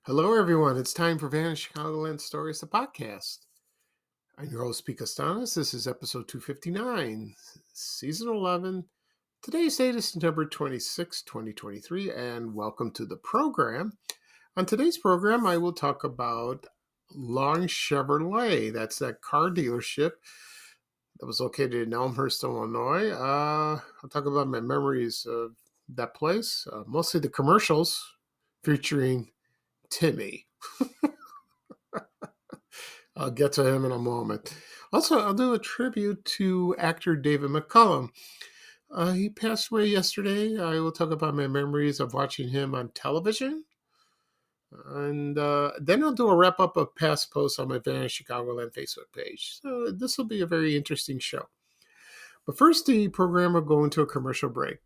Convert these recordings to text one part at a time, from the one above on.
Hello, everyone. It's time for Vanished Chicagoland Stories, the podcast. I'm your host, Pete Costanis. This is episode 259, season 11. Today's date is September 26, 2023, and welcome to the program. On today's program, I will talk about Long Chevrolet. That's that car dealership that was located in Elmhurst, Illinois. I'll talk about my memories of that place, mostly the commercials featuring Timmy. I'll get to him in a moment. Also, I'll do a tribute to actor David McCallum. He passed away yesterday. I will talk about my memories of watching him on television. And then I'll do a wrap-up of past posts on my Vanished Chicagoland Facebook page. So this will be a very interesting show. But first, the program will go into a commercial break.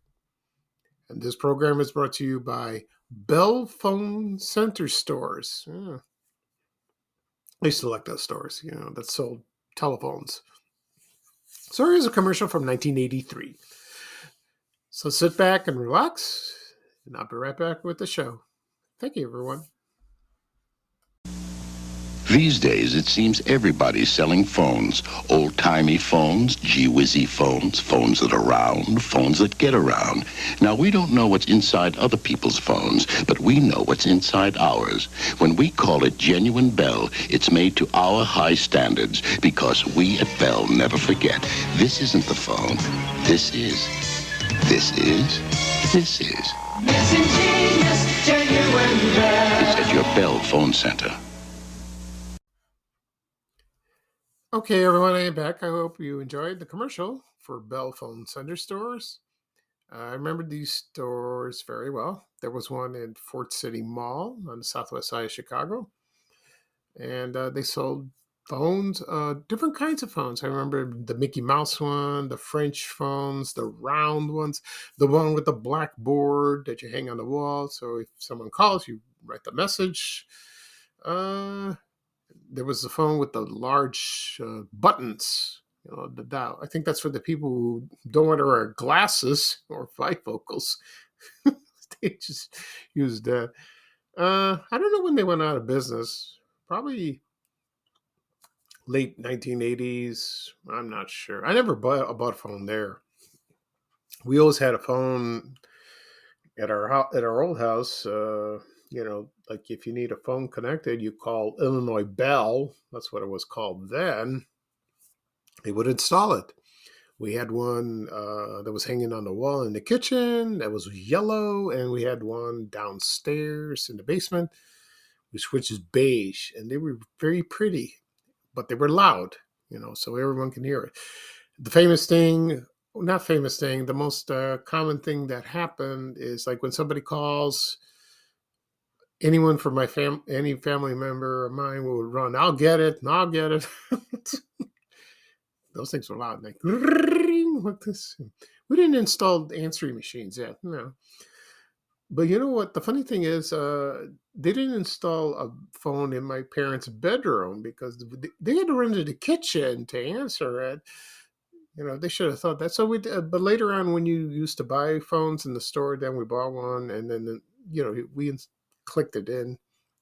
And this program is brought to you by Bell Phone Center Stores. I used to like those stores, that sold telephones. So here's a commercial from 1983. So sit back and relax, and I'll be right back with the show. Thank you, everyone. These days, it seems everybody's selling phones. Old-timey phones, gee-whizzy phones, phones that are round, phones that get around. Now, we don't know what's inside other people's phones, but we know what's inside ours. When we call it genuine Bell, it's made to our high standards, because we at Bell never forget. This isn't the phone. This is. This is. This is. It's ingenious, genuine Bell. It's at your Bell Phone Center. Okay, everyone, I am back. I hope you enjoyed the commercial for Bell Phone Center Stores. I remember these stores very well. There was one in Fort City Mall on the southwest side of Chicago. And they sold phones, different kinds of phones. I remember the Mickey Mouse one, the French phones, the round ones, the one with the black board that you hang on the wall. So if someone calls, you write the message. There was the phone with the large buttons, the dial. I think that's for the people who don't want to wear glasses or bifocals. They just used that. I don't know when they went out of business. Probably late 1980s. I'm not sure. I never bought a phone there. We always had a phone at our old house. Like if you need a phone connected, you call Illinois Bell. That's what it was called then. They would install it. We had one that was hanging on the wall in the kitchen that was yellow, and we had one downstairs in the basement, which was beige, and they were very pretty, but they were loud, so everyone can hear it. The most common thing that happened is like when somebody calls, anyone from my any family member of mine will run, I'll get it. Those things were loud. Like, like this. We didn't install answering machines yet. No. But you know what? The funny thing is, they didn't install a phone in my parents' bedroom because they had to run to the kitchen to answer it. They should have thought that. So but later on, when you used to buy phones in the store, then we bought one, and then we clicked it in.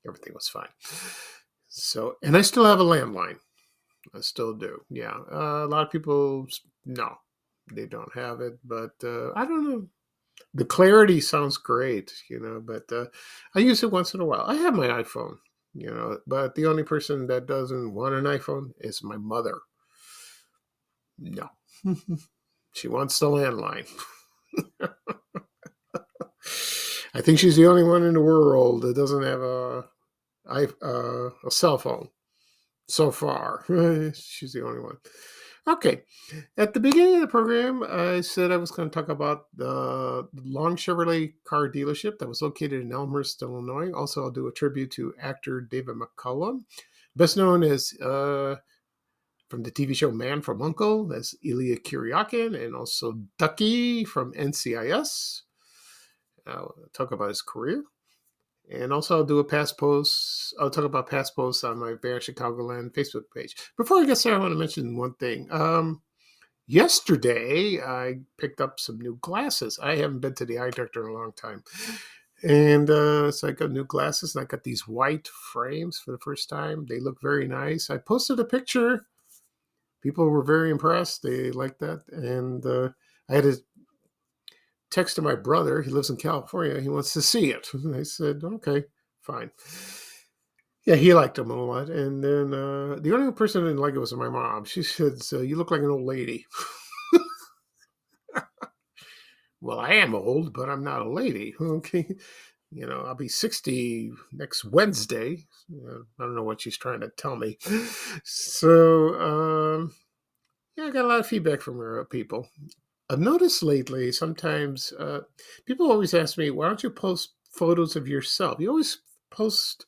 Everything was fine. So, and I still have a landline. I still do. Yeah. A lot of people, no, they don't have it, but I don't know. The clarity sounds great, but I use it once in a while. I have my iPhone, but the only person that doesn't want an iPhone is my mother. No. She wants the landline. I think she's the only one in the world that doesn't have a cell phone so far. She's the only one. Okay. At the beginning of the program, I said I was going to talk about the Long Chevrolet car dealership that was located in Elmhurst, Illinois. Also, I'll do a tribute to actor David McCallum, best known as from the TV show Man from U.N.C.L.E. as Ilya Kuryakin, and also Ducky from NCIS. I'll talk about his career. And also, I'll do a past post. I'll talk about past posts on my Bear Chicagoland Facebook page. Before I get started, I want to mention one thing. Yesterday, I picked up some new glasses. I haven't been to the eye doctor in a long time. And so I got new glasses, and I got these white frames for the first time. They look very nice. I posted a picture. People were very impressed. They liked that. And I had to text to my brother. He lives in California. He wants to see it. And I said, okay, fine. Yeah, he liked them a lot. And then the only person who didn't like it was my mom. She said, so you look like an old lady. Well, I am old, but I'm not a lady. Okay. You know, I'll be 60 next Wednesday. I don't know what she's trying to tell me. So, yeah, I got a lot of feedback from people. I've noticed lately, sometimes people always ask me, why don't you post photos of yourself? You always post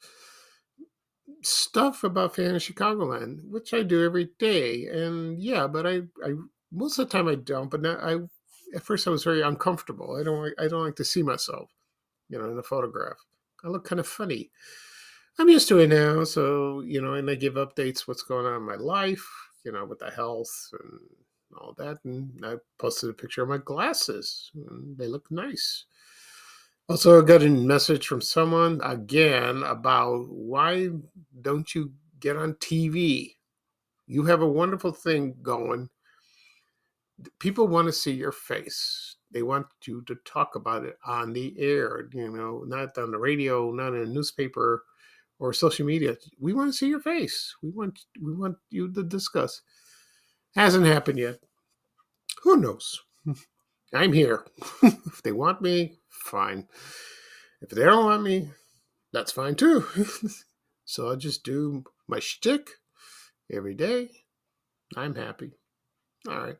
stuff about Fan of Chicagoland, which I do every day. And yeah, but I most of the time I don't. But now at first I was very uncomfortable. I don't like to see myself, you know, in a photograph. I look kind of funny. I'm used to it now, so and I give updates what's going on in my life, with the health and all that. And I posted a picture of my glasses, and they look nice. Also, I got a message from someone again about why don't you get on TV? You have a wonderful thing going. People want to see your face. They want you to talk about it on the air, not on the radio, not in a newspaper or social media. We want to see your face. We want you to discuss. Hasn't happened yet. Who knows? I'm here. If they want me, fine. If they don't want me, that's fine too. So I'll just do my shtick every day. I'm happy. All right.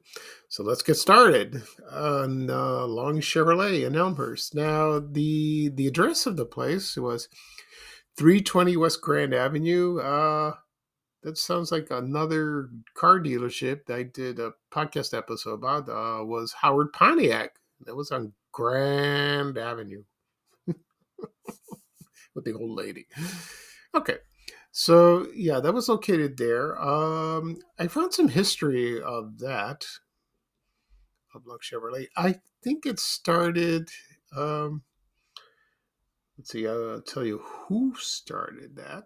So let's get started on Long Chevrolet in Elmhurst. Now, the address of the place was 320 West Grand Avenue. That sounds like another car dealership that I did a podcast episode about. Was Howard Pontiac. That was on Grand Avenue with the old lady. Okay. So, yeah, that was located there. I found some history of that, of Long Chevrolet. I think it started, let's see, I'll tell you who started that.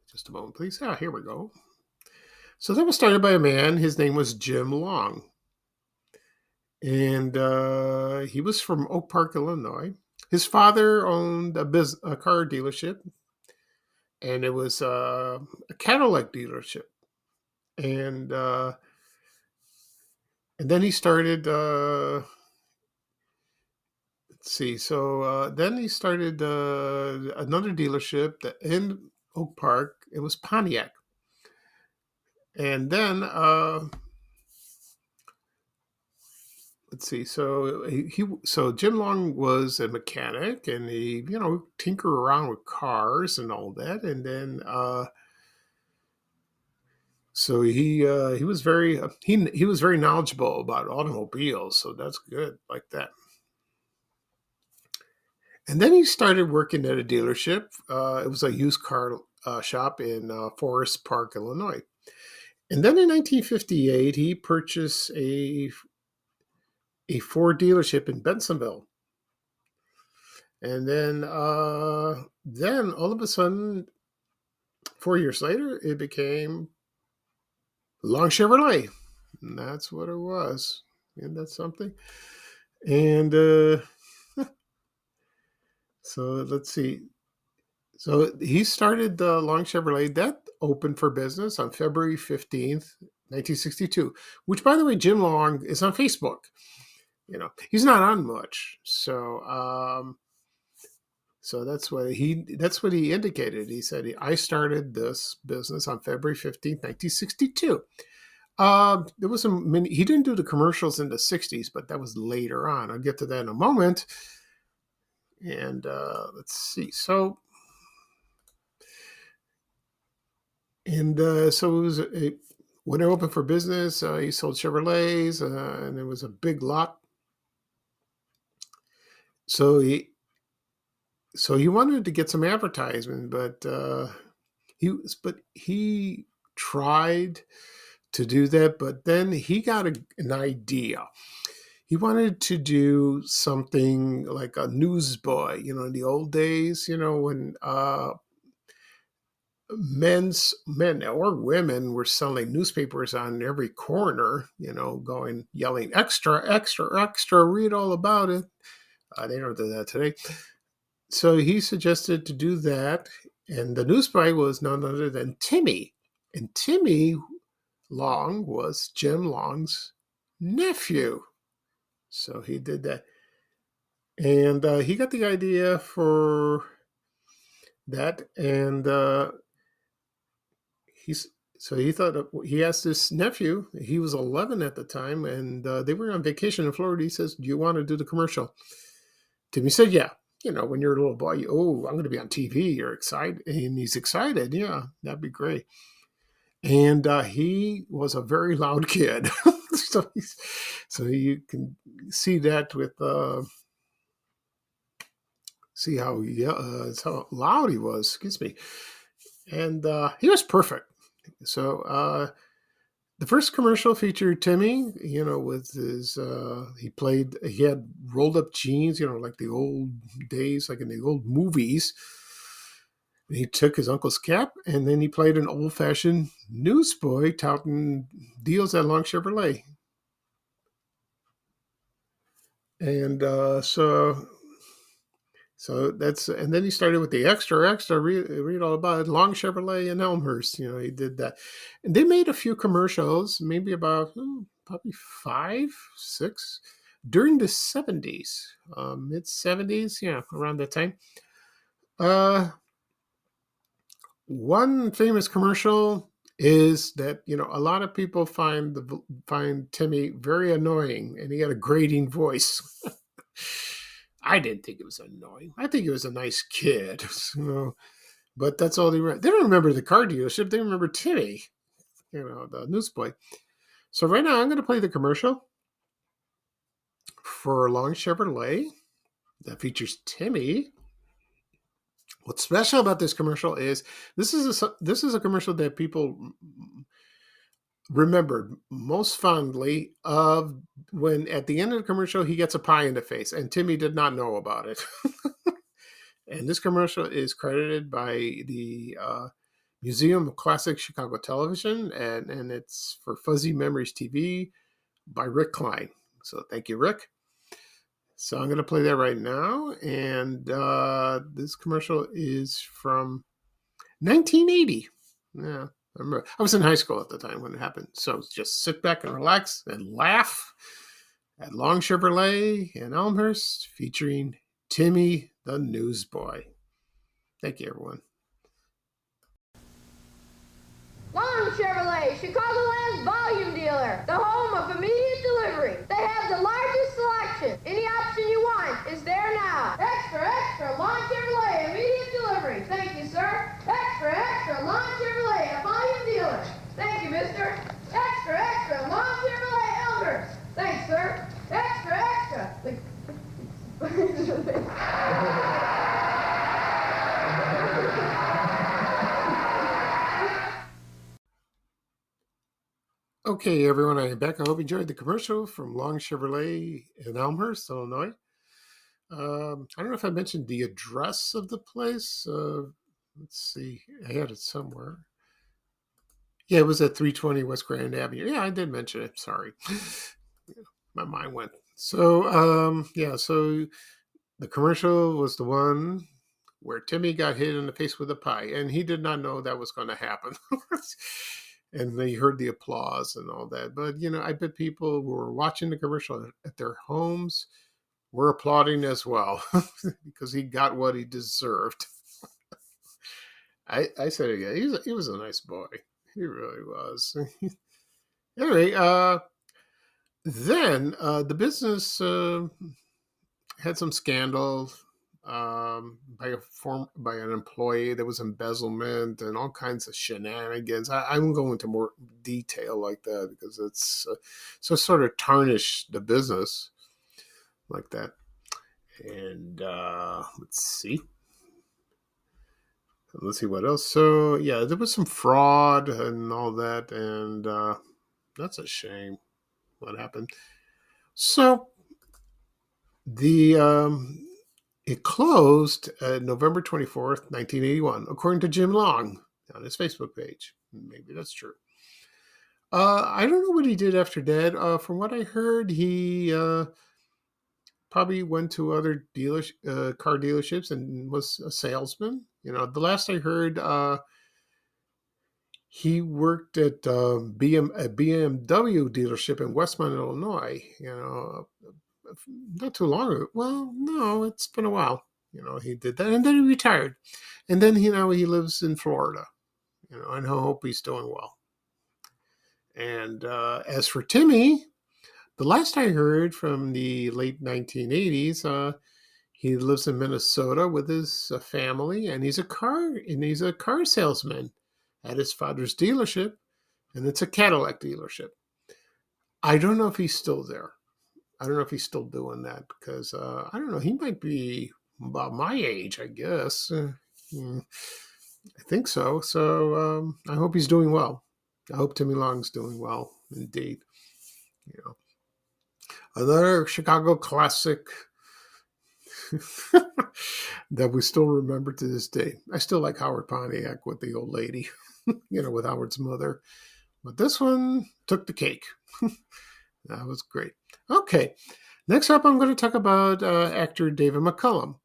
Just a moment, please. Here we go. So that was started by a man. His name was Jim Long. And he was from Oak Park, Illinois. His father owned a car dealership, and it was a Cadillac dealership. And then he started. Let's see. So then he started another dealership in Oak Park. It was Pontiac, and then let's see. So so Jim Long was a mechanic, and he tinker around with cars and all that, and then so he was very he was very knowledgeable about automobiles. So that's good, like that. And then he started working at a dealership. It was a used car shop in Forest Park, Illinois. And then in 1958, he purchased a Ford dealership in Bensenville. And then all of a sudden, 4 years later, it became Long Chevrolet. And that's what it was. Isn't that something? And so let's see. So he started Long Chevrolet. That opened for business on February 15th, 1962, which, by the way, Jim Long is on Facebook. He's not on much. So So that's what he indicated. He said, I started this business on February 15th, 1962. There was some many, he didn't do the commercials in the 60s, but that was later on. I'll get to that in a moment. And let's see. So so it was when they opened for business, he sold Chevrolets, and it was a big lot. So he wanted to get some advertisement, but he tried to do that, but then he got an idea. He wanted to do something like a newsboy, in the old days, when men or women were selling newspapers on every corner, going yelling extra, extra, extra, read all about it. They don't do that today. So he suggested to do that, and the newsboy was none other than Timmy. And Timmy Long was Jim Long's nephew. So he did that. And he got the idea for that. And he thought, he asked his nephew, he was 11 at the time, and they were on vacation in Florida. He says, do you want to do the commercial? Timmy said, yeah. When you're a little boy, I'm going to be on TV. You're excited. And he's excited. Yeah, that'd be great. And he was a very loud kid. so you can see that with, see how loud he was. Excuse me. And he was perfect. So the first commercial featured Timmy, with his, he had rolled up jeans, like the old days, like in the old movies. And he took his uncle's cap, and then he played an old-fashioned newsboy touting deals at Long Chevrolet. And so that's, and then he started with the extra, read all about it, Long Chevrolet in Elmhurst. He did that. And they made a few commercials, maybe about probably 5, 6, during the 70s, mid 70s, around that time. One famous commercial is that, a lot of people find Timmy very annoying, and he had a grating voice. I didn't think it was annoying. I think he was a nice kid, but that's all they remember. They don't remember the car dealership. They remember Timmy, the newsboy. So right now I'm going to play the commercial for Long Chevrolet that features Timmy. What's special about this commercial is this is a commercial that people remembered most fondly of when at the end of the commercial he gets a pie in the face, and Timmy did not know about it. And this commercial is credited by the Museum of Classic Chicago Television, and it's for Fuzzy Memories TV by Rick Klein. So thank you, Rick. So I'm going to play that right now, and this commercial is from 1980. Yeah. I remember I was in high school at the time when it happened. So just sit back and relax and laugh at Long Chevrolet in Elmhurst featuring Timmy the Newsboy. Thank you, everyone. Long Chevrolet, Chicagoland's volume dealer, the home of immediate delivery. They have the largest selection. Any option you want is there now. Extra, extra, Long Chevrolet, immediate delivery. Thank you, sir. Extra, extra, Long Chevrolet, a volume dealer. Thank you, mister. Extra, extra, Long Chevrolet, Elmhurst. Thanks, sir. Extra, extra. Okay, everyone, I'm back. I hope you enjoyed the commercial from Long Chevrolet in Elmhurst, Illinois. I don't know if I mentioned the address of the place. Let's see. I had it somewhere. Yeah, it was at 320 West Grand Avenue. Yeah, I did mention it. Sorry. My mind went. So, so the commercial was the one where Timmy got hit in the face with a pie, and he did not know that was going to happen. And they heard the applause and all that. But, I bet people were watching the commercial at their homes we're applauding as well because he got what he deserved. I said it again. He was a nice boy. He really was. Anyway, then the business had some scandal by an employee. There was embezzlement and all kinds of shenanigans. I won't go into more detail like that because it's so sort of tarnished the business like that. And let's see what else. So yeah, there was some fraud and all that, and that's a shame what happened. So the it closed November 24th, 1981, according to Jim Long on his Facebook page. Maybe that's true. I don't know what he did after that. From what I heard, he probably went to other car dealerships and was a salesman. The last I heard, he worked at a BMW dealership in Westmont, Illinois. Not too long ago. Well, no, it's been a while. He did that, and then he retired, and then he lives in Florida. And I hope he's doing well. And as for Timmy, the last I heard from the late 1980s, he lives in Minnesota with his family, and he's a car salesman at his father's dealership, and it's a Cadillac dealership. I don't know if he's still there. I don't know if he's still doing that because I don't know. He might be about my age, I guess. I think so. So I hope he's doing well. I hope Timmy Long's doing well, indeed. Another Chicago classic that we still remember to this day. I still like Howard Pontiac with the old lady, with Howard's mother. But this one took the cake. That was great. Okay, next up I'm going to talk about actor David McCallum.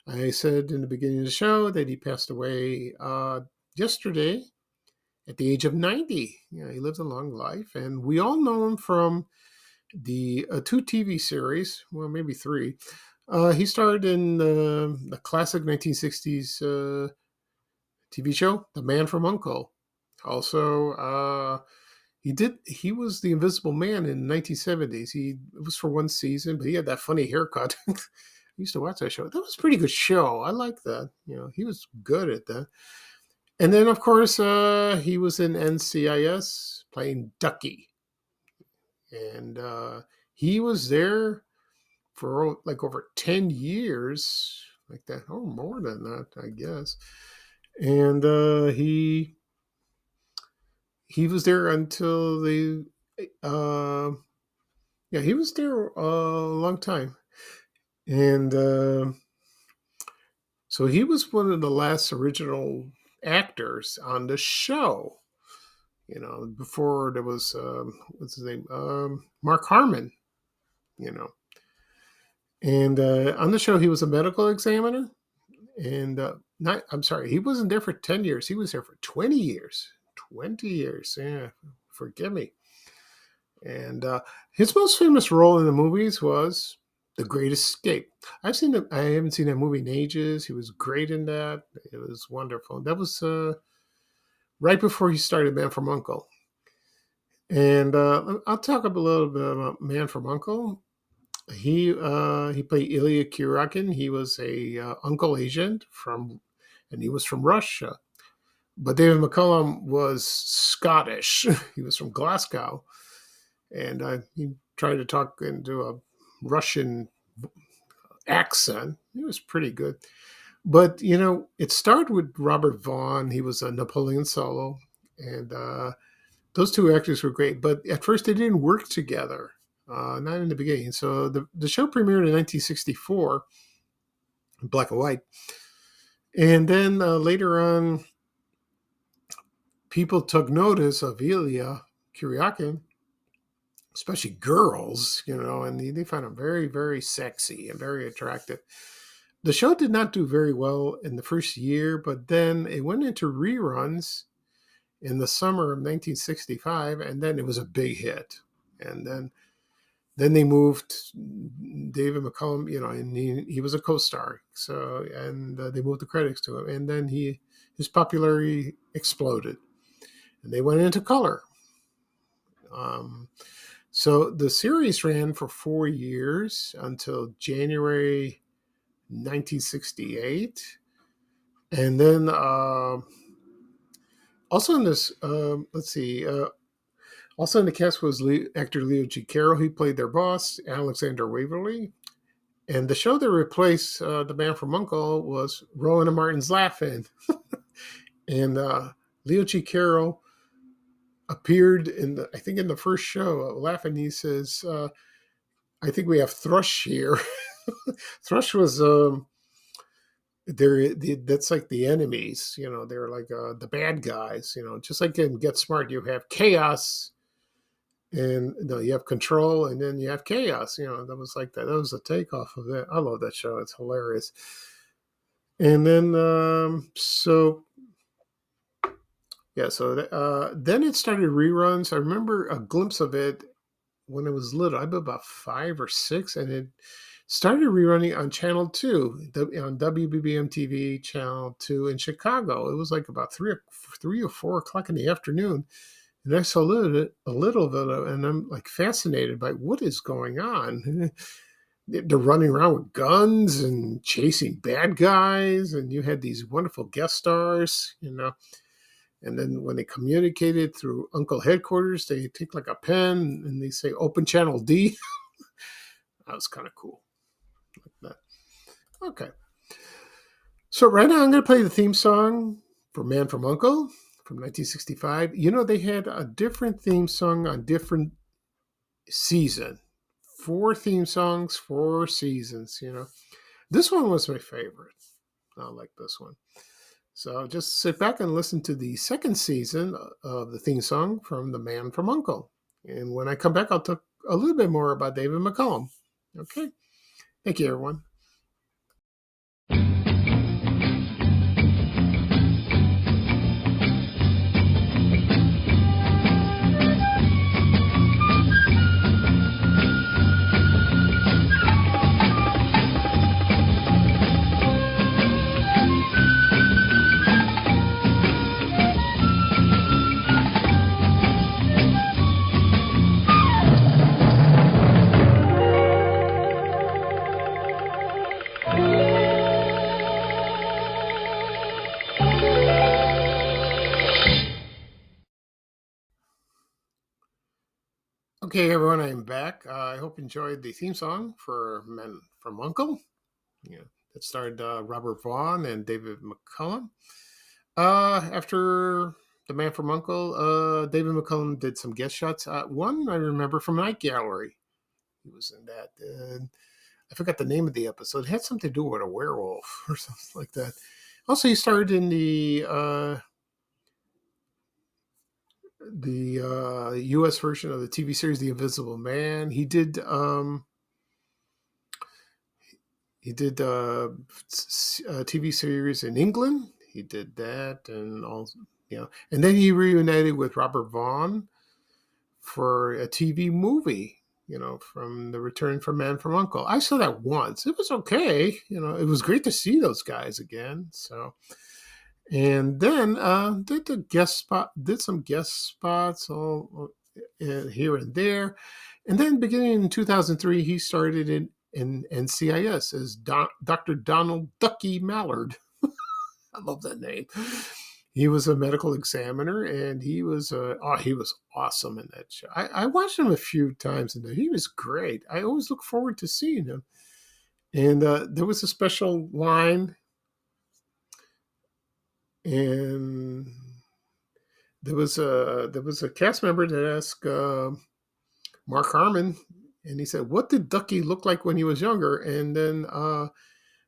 I said in the beginning of the show that he passed away yesterday at the age of 90. He lived a long life, and we all know him from the 2 TV series, well, maybe 3. He starred in the classic 1960s TV show, The Man from U.N.C.L.E. Also, he was the Invisible Man in the 1970s. It was for one season, but he had that funny haircut. I used to watch that show. That was a pretty good show. I like that. He was good at that. And then, of course, he was in NCIS playing Ducky. And he was there for like over 10 years, like that, or more than that, I guess. And he was there until he was there a long time. And so he was one of the last original actors on the show. Before there was what's his name, Mark Harmon. And on the show he was a medical examiner, and he wasn't there for 10 years. He was there for 20 years. 20 years, yeah. Forgive me. And his most famous role in the movies was The Great Escape. I haven't seen that movie in ages. He was great in that. It was wonderful. That was right before he started Man from U.N.C.L.E. And I'll talk a little bit about Man from U.N.C.L.E. He played Ilya Kuryakin. He was a Uncle agent and he was from Russia. But David McCallum was Scottish. He was from Glasgow, and he tried to talk into a Russian accent. He was pretty good. But, it started with Robert Vaughn. He was a Napoleon Solo, and those 2 actors were great. But at first they didn't work together, not in the beginning. So the show premiered in 1964, in black and white. And then later on, people took notice of Ilya Kuryakin, especially girls, and they found him very, very sexy and very attractive. The show did not do very well in the first year, but then it went into reruns in the summer of 1965, and then it was a big hit. And then Then they moved David McCallum, and he was a co-star. So, and they moved the credits to him, and then his popularity exploded, and they went into color. Um, so the series ran for 4 years until January 1968, and then also in this, let's see. Also in the cast was actor Leo G. Carroll. He played their boss, Alexander Waverly. And the show that replaced The Man from U.N.C.L.E. was Rowan and Martin's Laugh-In. And Leo G. Carroll appeared I think in the first show, Laugh-In. He says, I think we have Thrush here. Thrush was, that's like the enemies, they're like the bad guys, just like in Get Smart, you have Chaos, and you have Control, and then you have Chaos. That was like that. That was a takeoff of that. I love that show. It's hilarious. And then, so then it started reruns. I remember a glimpse of it when it was little. I was about 5 or 6, and it started rerunning on Channel 2, on WBBM TV Channel 2 in Chicago. It was like about 3 or 4 o'clock in the afternoon. And I saw a little of it, and I'm like fascinated by what is going on. They're running around with guns and chasing bad guys, and you had these wonderful guest stars, And then when they communicated through Uncle Headquarters, they take like a pen and they say, "Open Channel D." That was kind of cool. Like that. Okay. So right now I'm going to play the theme song for Man from U.N.C.L.E. from 1965. They had a different theme song on different season. 4 theme songs, 4 seasons, This one was my favorite. I like this one. So just sit back and listen to the second season of the theme song from The Man from U.N.C.L.E. And when I come back, I'll talk a little bit more about David McCallum. Okay. Thank you, everyone. Okay, everyone, I'm back. I hope you enjoyed the theme song for Men from U.N.C.L.E. That starred Robert Vaughn and David McCallum. After The Man from U.N.C.L.E., David McCallum did some guest shots. One I remember from Night Gallery. He was in that. I forgot the name of the episode. It had something to do with a werewolf or something like that. Also, he starred in the U.S. version of the TV series The Invisible Man. He did TV series in England. He did that, and all, and then he reunited with Robert Vaughn for a TV movie, from The Return from Man from U.N.C.L.E. I saw that once. It was okay. It was great to see those guys again. So, and then did some guest spots all here and there, and then beginning in 2003, he started in NCIS as Dr. Donald Ducky Mallard. I love that name. He was a medical examiner, and he was awesome in that show. I watched him a few times, and he was great. I always look forward to seeing him. And there was a special line, and there was a cast member that asked Mark Harmon, and he said, "What did Ducky look like when he was younger?" And then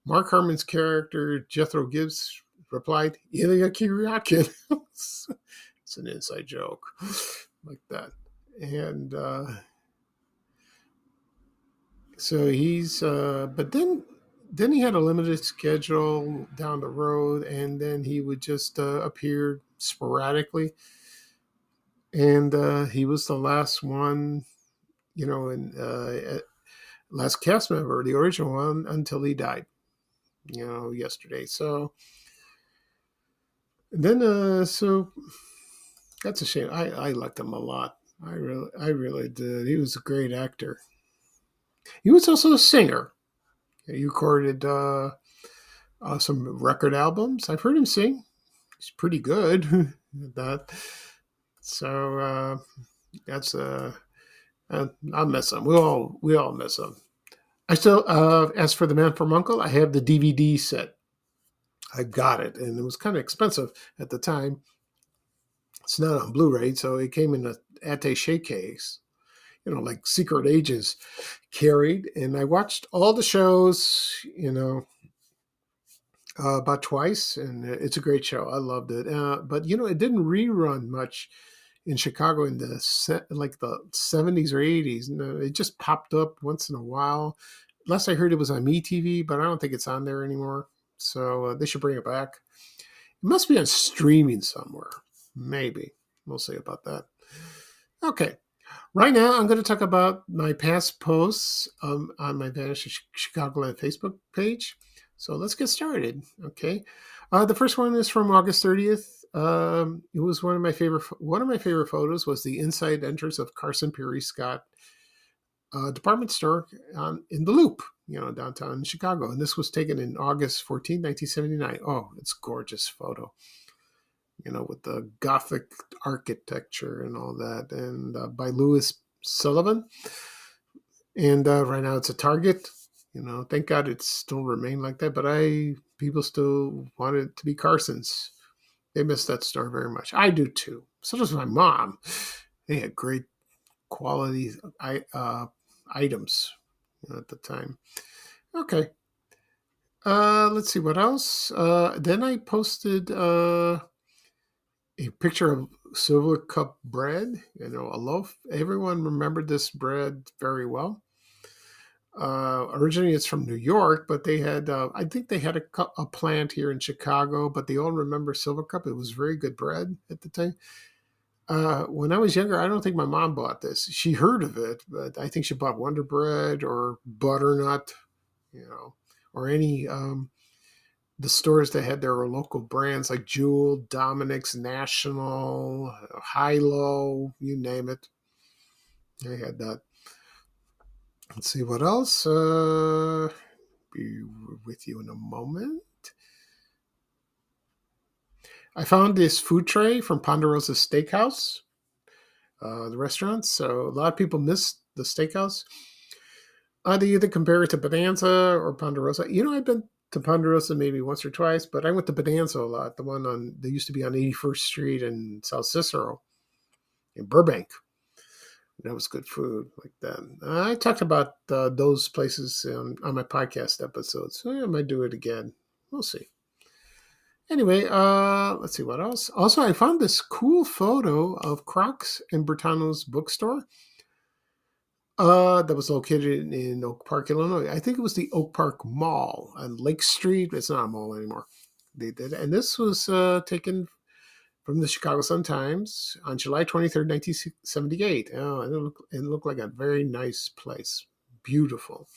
Mark Harmon's character Jethro Gibbs replied, "Ilya Kuryakin." It's an inside joke like that. And so he's, but then he had a limited schedule down the road, and then he would just appear sporadically. And he was the last one and last cast member, the original one, until he died, yesterday. So then, so that's a shame. I liked him a lot. I really did. He was a great actor. He was also a singer. He recorded some record albums. I've heard him sing. He's pretty good at that. So that's I'll miss him. We all miss him. I still, as for the Man from Uncle, I have the DVD set. I got it, and it was kind of expensive at the time. It's not on Blu-ray, so it came in an attaché case, like Secret Agents carried. And I watched all the shows, about twice, and it's a great show. I loved it. But it didn't rerun much in Chicago in the 70s or 80s. No, it just popped up once in a while. Last I heard, it was on MeTV, but I don't think it's on there anymore. So they should bring it back. It must be on streaming somewhere. Maybe. We'll see about that. Okay. Right now, I'm going to talk about my past posts on my Vanish Chicagoland Facebook page. So let's get started. Okay. The first one is from August 30th. It was one of my favorite photos was the inside entrance of Carson Perry Scott department store in the Loop, downtown Chicago. And this was taken in August 14, 1979. Oh, it's a gorgeous photo, with the Gothic architecture and all that, and by Louis Sullivan. And right now it's a Target. Thank God it's still remained like that. But people still want it to be Carson's. They miss that store very much. I do too. So does my mom. They had great quality items at the time. Okay. Let's see what else. Then I posted a picture of silver cup bread, a loaf. Everyone remembered this bread very well. Originally it's from New York, but they had, I think they had a plant here in Chicago, but they all remember silver cup. It was very good bread at the time. When I was younger, I don't think my mom bought this. She heard of it, but I think she bought Wonder Bread or Butternut, or any, the stores that had their local brands like Jewel, Dominic's, National, High-Low, you name it. They had that. Let's see what else. Be with you in a moment. I found this food tray from Ponderosa Steakhouse, the restaurant. So a lot of people miss the steakhouse. They either compare it to Bonanza or Ponderosa. I've been to Ponderosa maybe once or twice, but I went to Bonanza a lot. The one they used to be on 81st Street in South Cicero in Burbank. That was good food like that. I talked about those places on my podcast episodes. So I might do it again. We'll see. Anyway, let's see what else. Also, I found this cool photo of Crocs in Bertano's bookstore that was located in Oak Park, Illinois. I think it was the Oak Park Mall on Lake Street. It's not a mall anymore. They did. And this was taken from the Chicago Sun-Times on July 23rd, 1978. Oh, it looked like a very nice place. Beautiful.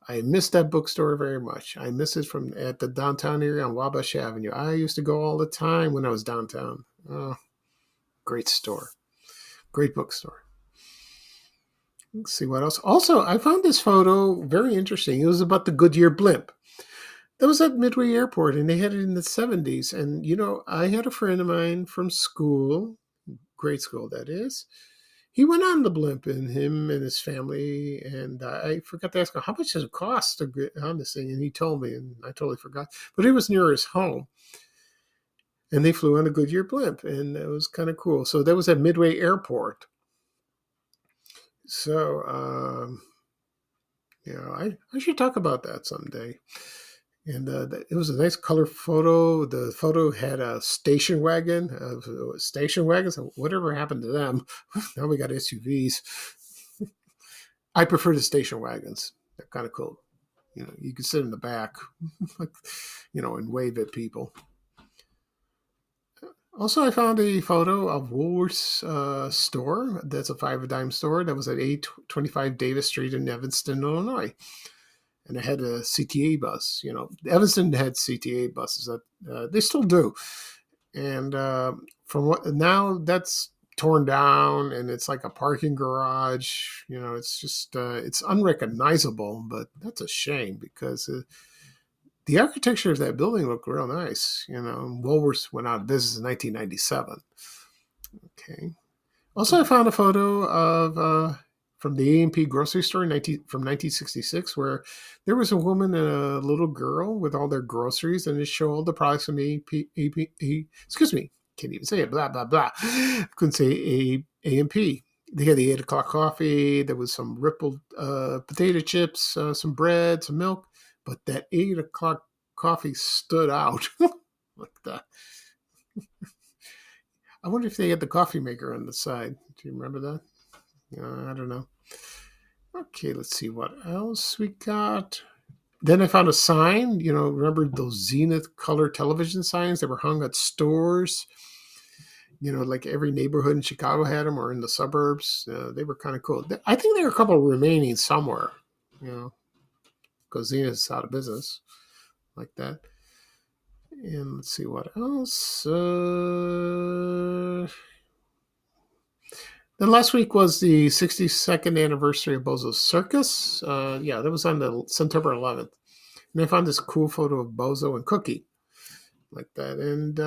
I miss that bookstore very much. I miss it at the downtown area on Wabash Avenue. I used to go all the time when I was downtown. Oh, great store. Great bookstore. Let's see what else. Also, I found this photo very interesting. It was about the Goodyear blimp. That was at Midway Airport, and they had it in the 70s. And, I had a friend of mine from school, grade school, that is. He went on the blimp, and him and his family, and I forgot to ask him, how much does it cost to get on this thing? And he told me, and I totally forgot. But it was near his home. And they flew on a Goodyear blimp, and it was kind of cool. So that was at Midway Airport. So, I should talk about that someday. And it was a nice color photo. The photo had a station wagon. Station wagons, whatever happened to them? Now we got SUVs. I prefer the station wagons. They're kind of cool. You can sit in the back, and wave at people. Also, I found a photo of Woolworth's store. That's a five a dime store that was at 825 Davis Street in Evanston, Illinois. And it had a CTA bus. Evanston had CTA buses. That they still do. And from what now, that's torn down, and it's like a parking garage. It's just it's unrecognizable. But that's a shame because the architecture of that building looked real nice. Woolworths went out of business in 1997. Okay. Also, I found a photo of from the A&P grocery store from 1966, where there was a woman and a little girl with all their groceries, and it showed all the products from excuse me, can't even say it. Blah blah blah. Couldn't say A&P. They had the 8 o'clock coffee. There was some rippled potato chips, some bread, some milk. But that 8 o'clock coffee stood out like that. I wonder if they had the coffee maker on the side. Do you remember that? I don't know. Okay, let's see what else we got. Then I found a sign. Remember those Zenith color television signs that were hung at stores? Like every neighborhood in Chicago had them, or in the suburbs. They were kind of cool. I think there are a couple remaining somewhere. Because Zenith's out of business, like that. And let's see what else. Then last week was the 62nd anniversary of Bozo's Circus. That was on the September 11th. And I found this cool photo of Bozo and Cookie, like that. And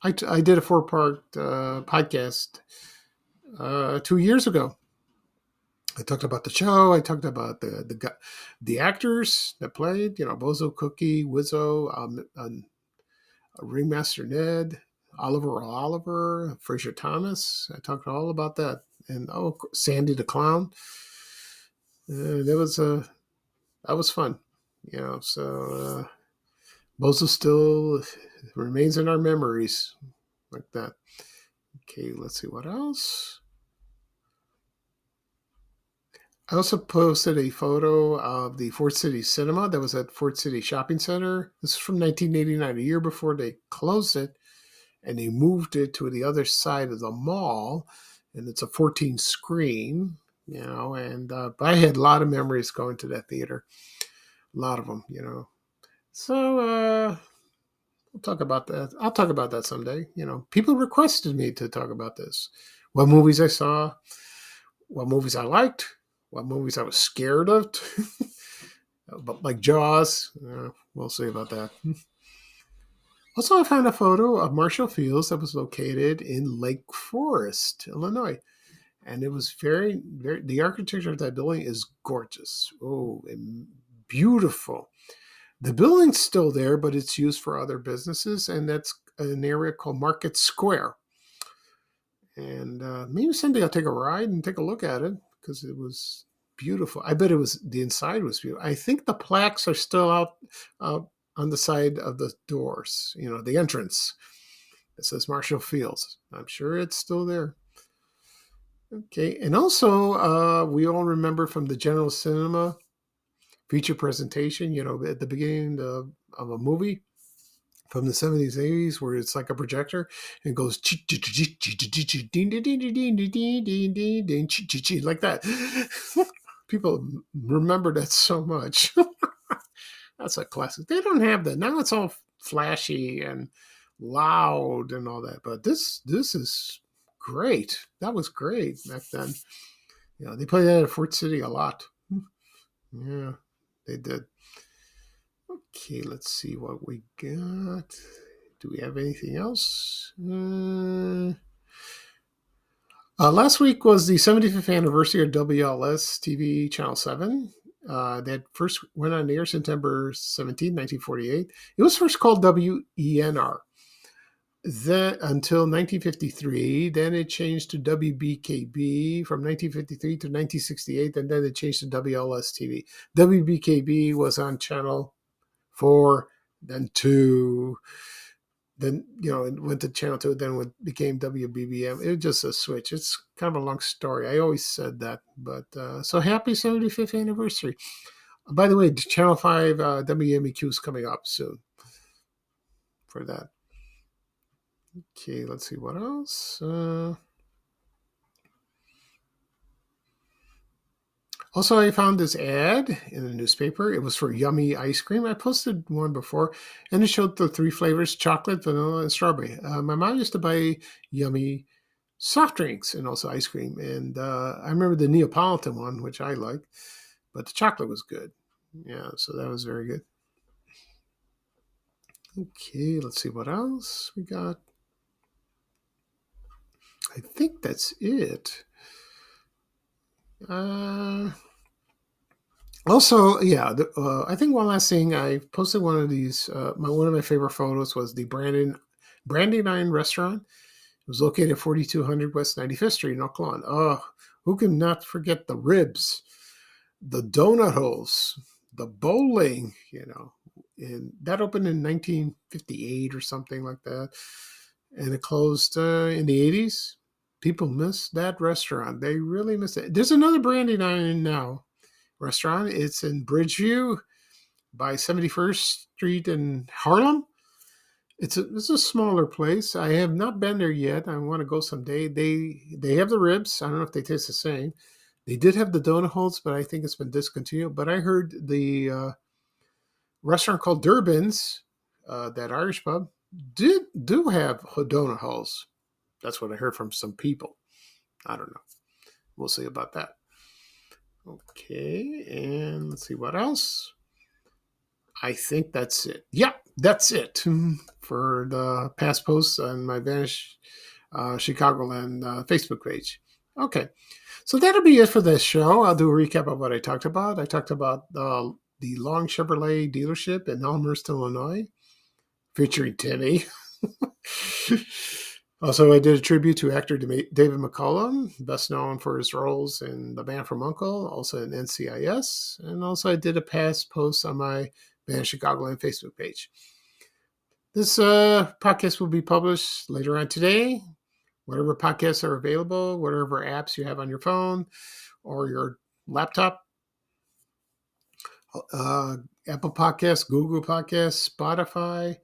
I did a 4-part podcast 2 years ago. I talked about the show. I talked about the actors that played, Bozo, Cookie, Wizzo, Ringmaster Ned, Oliver, Fraser Thomas. I talked all about that, and Sandy the Clown. That was fun, So Bozo still remains in our memories, like that. Okay, let's see what else. I also posted a photo of the Fort City Cinema that was at Fort City Shopping Center. This is from 1989, a year before they closed it, and they moved it to the other side of the mall, and it's a 14 screen, and but I had a lot of memories going to that theater, a lot of them, So we'll talk about that. I'll talk about that someday. People requested me to talk about this, what movies I saw, what movies I liked, what movies I was scared of, but like Jaws, we'll see about that. Also, I found a photo of Marshall Fields that was located in Lake Forest, Illinois. And it was very, very, the architecture of that building is gorgeous. Oh, and beautiful. The building's still there, but it's used for other businesses, and that's an area called Market Square. And maybe someday I'll take a ride and take a look at it, because it was beautiful. I bet the inside was beautiful. I think the plaques are still out on the side of the doors, the entrance. It says Marshall Fields. I'm sure it's still there. Okay, and also we all remember from the General Cinema feature presentation, at the beginning of a movie from the 70s, 80s, where it's like a projector and goes like that. People remember that so much. That's a classic. They don't have that. Now it's all flashy and loud and all that. But this is great. That was great back then. They played that at Fort City a lot. Yeah, they did. Okay, let's see what we got. Do we have anything else? Last week was the 75th anniversary of WLS TV Channel 7. That first went on air September 17, 1948. It was first called WENR. Then until 1953, then it changed to WBKB from 1953 to 1968, and then it changed to WLS TV. WBKB was on Channel 4, then 2, then it went to Channel 2, then it became WBBM. It was just a switch. It's kind of a long story. I always said that, but so happy 75th anniversary. By the way, Channel 5 WMEQ is coming up soon for that. Okay, let's see what else. Also, I found this ad in the newspaper. It was for yummy ice cream. I posted one before, and it showed the three flavors: chocolate, vanilla, and strawberry. My mom used to buy yummy soft drinks and also ice cream. And I remember the Neapolitan one, which I liked, but the chocolate was good. Yeah, so that was very good. Okay, let's see what else we got. I think that's it. Uh, Also, yeah, I think one last thing I posted one of these. One of my favorite photos was the Brandy Nine restaurant. It was located at 4200 West 95th Street in Oakland. Oh, who can not forget the ribs, the donut holes, the bowling? And that opened in 1958 or something like that, and it closed in the 80s. People miss that restaurant. They really miss it. There's another Brandy Nine now restaurant. It's in Bridgeview by 71st Street in Harlem. It's a smaller place. I have not been there yet. I want to go someday. They have the ribs. I don't know if they taste the same. They did have the donut holes, but I think it's been discontinued. But I heard the restaurant called Durbin's, that Irish pub, do have donut holes. That's what I heard from some people. I don't know. We'll see about that. Okay, and let's see what else. I think that's it. Yeah, that's it for the past posts on my Vanish Chicagoland Facebook page. Okay, so that'll be it for this show. I'll do a recap of what I talked about. I talked about the Long Chevrolet dealership in Elmhurst, Illinois, featuring Timmy. Also, I did a tribute to actor David McCallum, best known for his roles in The Man from U.N.C.L.E., also in NCIS, and also I did a past post on my Band Chicagoland Facebook page. This podcast will be published later on today. Whatever podcasts are available, whatever apps you have on your phone or your laptop, Apple Podcasts, Google Podcasts, Spotify,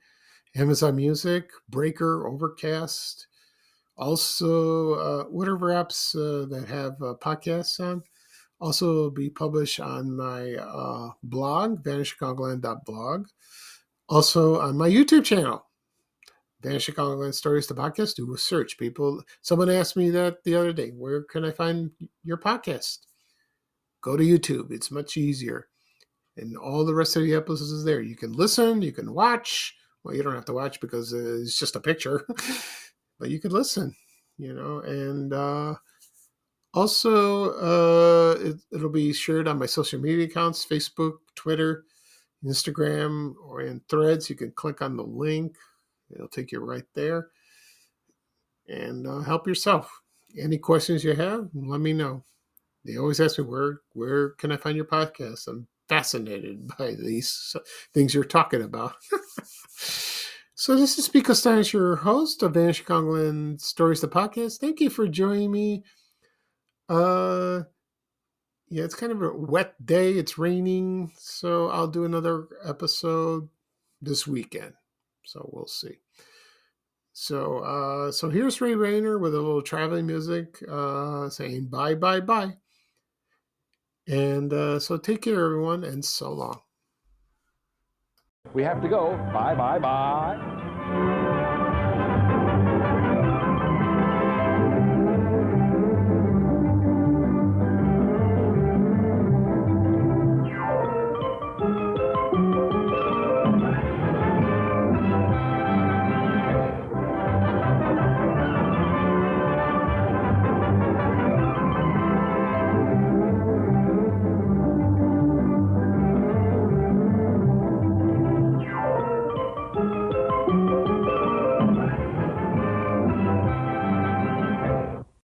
Amazon Music, Breaker, Overcast, also whatever apps that have podcasts on. Also be published on my blog, vanishchicagoland.blog. Also on my YouTube channel, Vanish Chicagoland Stories, the podcast. Do a search. Someone asked me that the other day. Where can I find your podcast? Go to YouTube. It's much easier. And all the rest of the episodes is there. You can listen. You can watch. Well, you don't have to watch because it's just a picture. But you can listen, and also it'll be shared on my social media accounts, Facebook, Twitter, Instagram, or in Threads. You can click on the link. It'll take you right there. And help yourself. Any questions you have, let me know. They always ask me, where can I find your podcast? I'm fascinated by these things you're talking about. So this is Pico Steins, your host of Vanish Chicagoland Stories, the podcast. Thank you for joining me. Yeah, it's kind of a wet day. It's raining, so I'll do another episode this weekend. So we'll see. So here's Ray Rayner with a little traveling music saying bye, bye, bye. And so take care, everyone, and so long. We have to go. Bye, bye, bye.